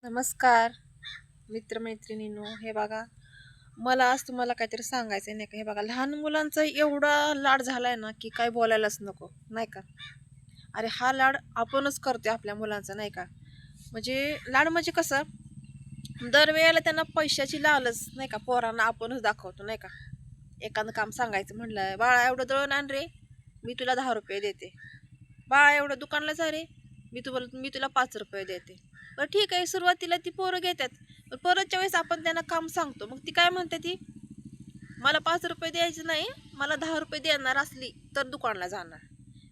नमस्कार मित्रमैत्रिणींनो. हे बघा, मला आज तुम्हाला काहीतरी सांगायचं आहे नाही का. हे बघा, लहान मुलांचा एवढा लाड झालाय ना की काय बोलायलाच नको नाही का. अरे हा लाड आपणच करतोय आपल्या मुलांचा नाही का. म्हणजे लाड म्हणजे कसं, दरवेळेला त्यांना पैशाची लालच नाही का पोरांना आपणच दाखवतो नाही का. एखादं काम सांगायचं म्हणलं, बाळा एवढं दळण आण रे, मी तुला 10 रुपये देते. बाळा एवढं दुकानला जा रे, मी तुला 5 रुपये देते. बरं ठीक आहे, सुरुवातीला ती पोरं घेतात. पण परतच्या वेळेस आपण त्यांना काम सांगतो, मग ती काय म्हणते, ती मला 5 रुपये द्यायचे नाही, मला 10 रुपये देणार असली तर दुकानला जाणार.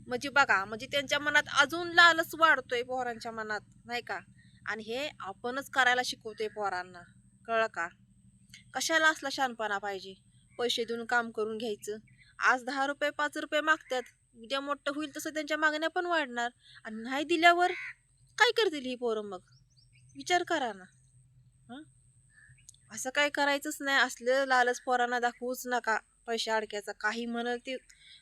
म्हणजे बघा, म्हणजे त्यांच्या मनात अजून लालच वाढतोय पोरांच्या मनात नाही का. आणि हे आपणच करायला शिकवतोय पोरांना. कळलं का. कशाला असला शहाणपणा पाहिजे. पैसे देऊन काम करून घ्यायचं. आज 10 रुपये 5 रुपये मागतात, उद्या मोठं होईल तसं त्यांच्या मागण्या पण वाढणार. आणि नाही दिल्यावर काय करतील ही पोरं मग. विचार करा ना. हं? असं काय करायचंच नाही. असलं लालच पोरांना दाखवूच नका. पैसे अडक्याचा काही म्हणल ती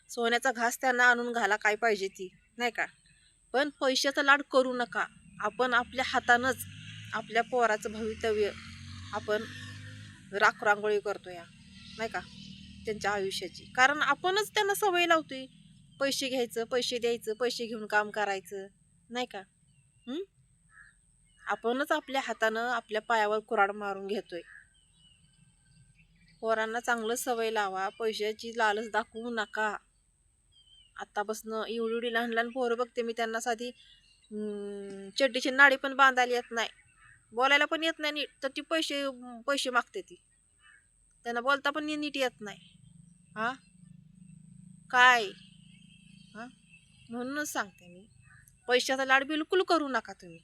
सोन्याचा घास त्यांना आणून घाला, काय पाहिजे ती नाही का. पण पैशाचा लाड करू नका. आपण आपल्या हातानंच आपल्या पोराचं भवितव्य आपण राखरांगोळी करतो या नाही का, त्यांच्या आयुष्याची. कारण आपणच त्यांना सवय लावतोय पैसे घ्यायचं, पैसे द्यायचं, पैसे घेऊन काम करायचं नाही का. हं? आपणच आपल्या हातानं आपल्या पायावर कुऱ्हाड मारून घेतोय. पोरांना चांगलं सवय लावा, पैशाची लालच दाखवू नका. आत्तापासनं एवढी एवढी लहान लहान पोरं बघते मी, त्यांना साधी चड्डीची नाडी पण बांधायला येत नाही, बोलायला पण येत नाही नीट, तर ती पैसे पैसे मागते ती. त्यांना बोलता पण नीट येत नाही. हा काय. हा म्हणूनच सांगते मी, पैशाचा लाड बिलकुल करू नका तुम्ही.